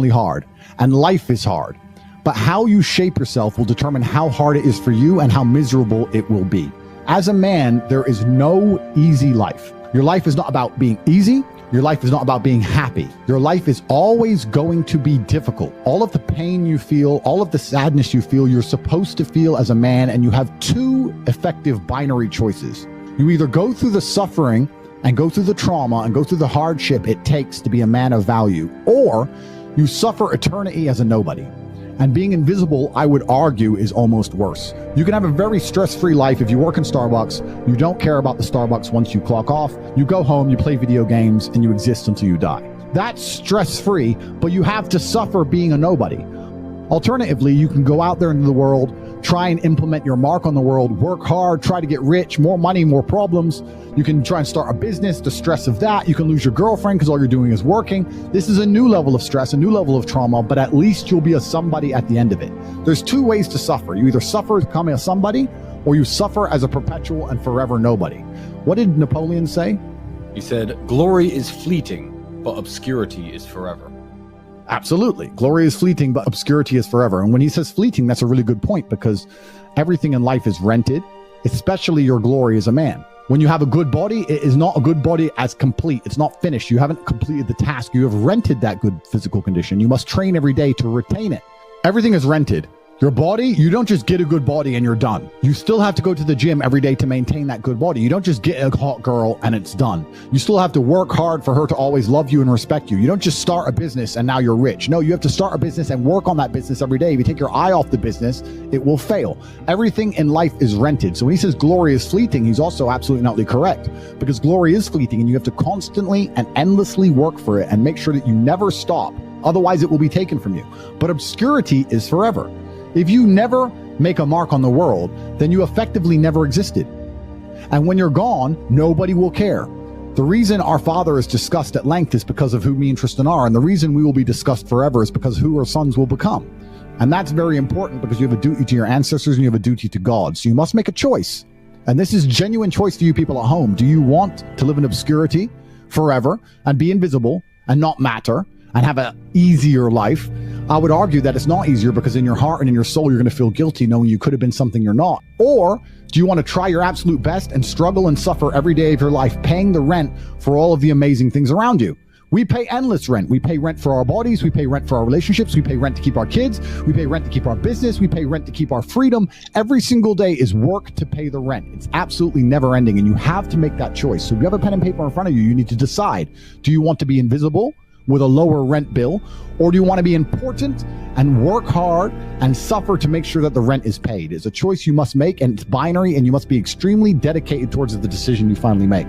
hard, and life is hard. But how you shape yourself will determine how hard it is for you and how miserable it will be. As a man, there is no easy life. Your life is not about being easy. Your life is not about being happy. Your life is always going to be difficult. All of the pain you feel, all of the sadness you feel, you're supposed to feel as a man, and you have two effective binary choices. You either go through the suffering and go through the trauma and go through the hardship it takes to be a man of value, or you suffer eternity as a nobody. And being invisible, I would argue, is almost worse. You can have a very stress-free life if you work in Starbucks, you don't care about the Starbucks once you clock off, you go home, you play video games, and you exist until you die. That's stress-free, but you have to suffer being a nobody. Alternatively, you can go out there into the world, try and implement your mark on the world, work hard, try to get rich, more money, more problems. You can try and start a business, the stress of that. You can lose your girlfriend because all you're doing is working. This is a new level of stress, a new level of trauma, but at least you'll be a somebody at the end of it. There's two ways to suffer. You either suffer becoming a somebody, or you suffer as a perpetual and forever nobody. What did Napoleon say? He said, "Glory is fleeting, but obscurity is forever." Absolutely. Glory is fleeting, but obscurity is forever. And when he says fleeting, that's a really good point, because everything in life is rented, especially your glory as a man. When you have a good body, it is not a good body as complete. It's not finished. You haven't completed the task. You have rented that good physical condition. You must train every day to retain it. Everything is rented. Your body, you don't just get a good body and you're done. You still have to go to the gym every day to maintain that good body. You don't just get a hot girl and it's done. You still have to work hard for her to always love you and respect you. You don't just start a business and now you're rich. No, you have to start a business and work on that business every day. If you take your eye off the business, it will fail. Everything in life is rented. So when he says glory is fleeting, he's also absolutely not correct, because glory is fleeting and you have to constantly and endlessly work for it and make sure that you never stop. Otherwise, it will be taken from you. But obscurity is forever. If you never make a mark on the world, then you effectively never existed. And when you're gone, nobody will care. The reason our Father is discussed at length is because of who me and Tristan are, and the reason we will be discussed forever is because who our sons will become. And that's very important, because you have a duty to your ancestors and you have a duty to God. So you must make a choice. And this is genuine choice for you people at home. Do you want to live in obscurity forever and be invisible and not matter and have an easier life? I would argue that it's not easier, because in your heart and in your soul, you're going to feel guilty knowing you could have been something you're not. Or do you want to try your absolute best and struggle and suffer every day of your life, paying the rent for all of the amazing things around you? We pay endless rent. We pay rent for our bodies. We pay rent for our relationships. We pay rent to keep our kids. We pay rent to keep our business. We pay rent to keep our freedom. Every single day is work to pay the rent. It's absolutely never ending, and you have to make that choice. So if you have a pen and paper in front of you, you need to decide. Do you want to be invisible with a lower rent bill, or do you want to be important and work hard and suffer to make sure that the rent is paid? It's a choice you must make, and it's binary, and you must be extremely dedicated towards the decision you finally make.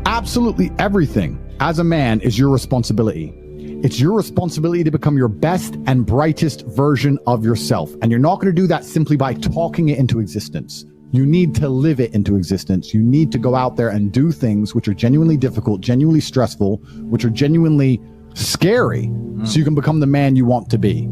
Absolutely everything as a man is your responsibility. It's your responsibility to become your best and brightest version of yourself. And you're not going to do that simply by talking it into existence. You need to live it into existence. You need to go out there and do things which are genuinely difficult, genuinely stressful, which are genuinely scary, so you can become the man you want to be.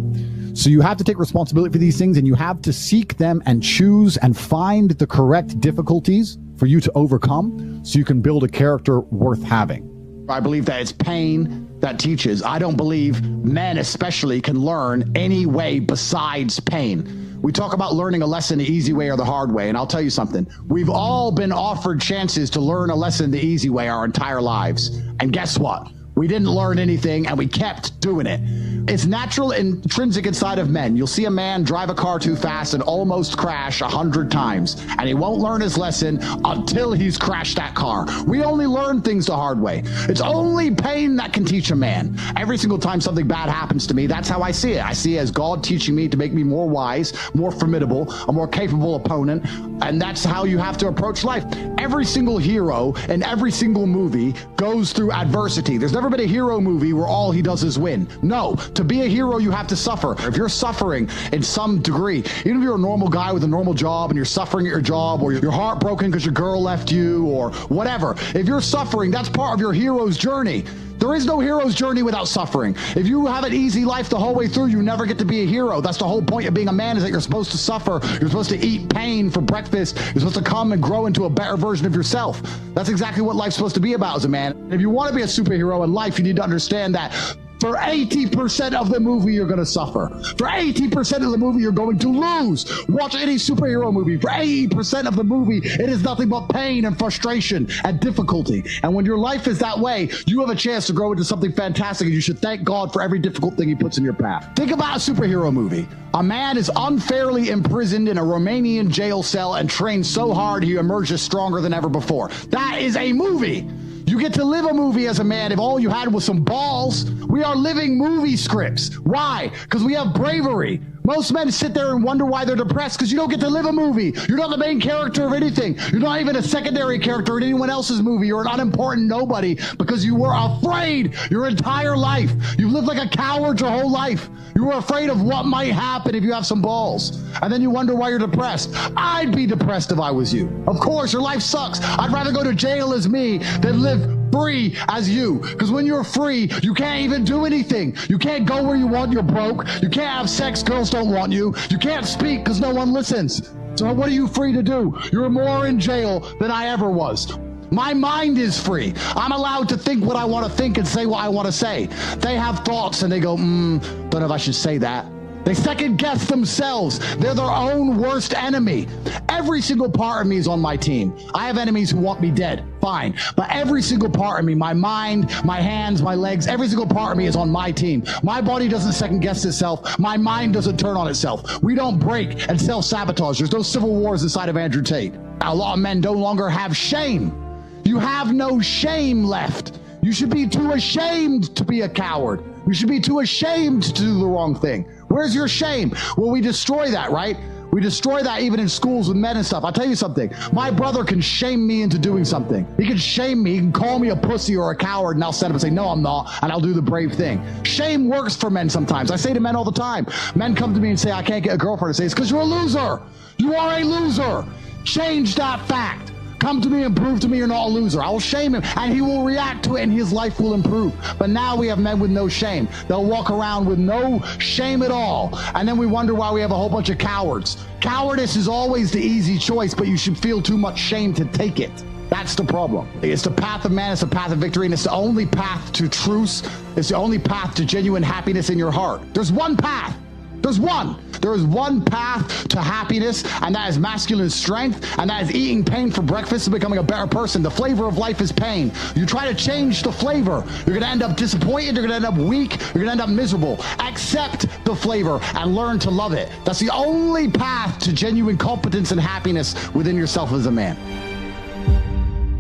So you have to take responsibility for these things, and you have to seek them and choose and find the correct difficulties for you to overcome, so you can build a character worth having. I believe that it's pain that teaches. I don't believe men especially can learn any way besides pain. We talk about learning a lesson the easy way or the hard way, and I'll tell you something. We've all been offered chances to learn a lesson the easy way our entire lives. And guess what? We didn't learn anything, and we kept doing it. It's natural, intrinsic inside of men. You'll see a man drive a car too fast and almost crash 100 times, and he won't learn his lesson until he's crashed that car. We only learn things the hard way. It's only pain that can teach a man. Every single time something bad happens to me, that's how I see it. I see it as God teaching me to make me more wise, more formidable, a more capable opponent, and that's how you have to approach life. Every single hero in every single movie goes through adversity. There's never been a hero movie where all he does is win. No, to be a hero, you have to suffer. If you're suffering in some degree, even if you're a normal guy with a normal job and you're suffering at your job, or you're heartbroken because your girl left you, or whatever, if you're suffering, that's part of your hero's journey. There is no hero's journey without suffering. If you have an easy life the whole way through, you never get to be a hero. That's the whole point of being a man, is that you're supposed to suffer. You're supposed to eat pain for breakfast. You're supposed to come and grow into a better version of yourself. That's exactly what life's supposed to be about as a man. If you want to be a superhero in life, you need to understand that For 80% of the movie, you're going to suffer. For 80% of the movie, you're going to lose. Watch any superhero movie. For 80% of the movie, it is nothing but pain and frustration and difficulty. And when your life is that way, you have a chance to grow into something fantastic, and you should thank God for every difficult thing he puts in your path. Think about a superhero movie. A man is unfairly imprisoned in a Romanian jail cell and trained so hard he emerges stronger than ever before. That is a movie. You get to live a movie as a man if all you had was some balls. We are living movie scripts. Why? Because we have bravery. Most men sit there and wonder why they're depressed because you don't get to live a movie. You're not the main character of anything. You're not even a secondary character in anyone else's movie. You're an unimportant nobody because you were afraid your entire life. You've lived like a coward your whole life. You were afraid of what might happen if you have some balls. And then you wonder why you're depressed. I'd be depressed if I was you. Of course, your life sucks. I'd rather go to jail as me than live free as you. Because when you're free, you can't even do anything. You can't go where you want. You're broke. You can't have sex. Girls don't want you. You can't speak because no one listens. So what are you free to do? You're more in jail than I ever was. My mind is free. I'm allowed to think what I want to think and say what I want to say. They have thoughts and they go, don't know if I should say that. They second guess themselves. They're their own worst enemy. Every single part of me is on my team. I have enemies who want me dead. Fine. But every single part of me, my mind, my hands, my legs, every single part of me is on my team. My body doesn't second guess itself. My mind doesn't turn on itself. We don't break and self-sabotage. There's no civil wars inside of Andrew Tate. A lot of men no longer have shame. You have no shame left. You should be too ashamed to be a coward. You should be too ashamed to do the wrong thing. Where's your shame? Well, we destroy that, right? We destroy that even in schools with men and stuff. I'll tell you something. My brother can shame me into doing something. He can shame me. He can call me a pussy or a coward, and I'll stand up and say, no, I'm not, and I'll do the brave thing. Shame works for men sometimes. I say to men all the time, men come to me and say, I can't get a girlfriend. I say, it's because you're a loser. You are a loser. Change that fact. Come to me and prove to me you're not a loser. I will shame him, and he will react to it, and his life will improve. But now we have men with no shame. They'll walk around with no shame at all, and then we wonder why we have a whole bunch of cowards. Cowardice is always the easy choice, but you should feel too much shame to take it. That's the problem. It's the path of man. It's the path of victory, and it's the only path to truth. It's the only path to genuine happiness in your heart. There's one path. There's one. There is one path to happiness, and that is masculine strength, and that is eating pain for breakfast and becoming a better person. The flavor of life is pain. You try to change the flavor, you're going to end up disappointed, you're going to end up weak, you're going to end up miserable. Accept the flavor and learn to love it. That's the only path to genuine competence and happiness within yourself as a man.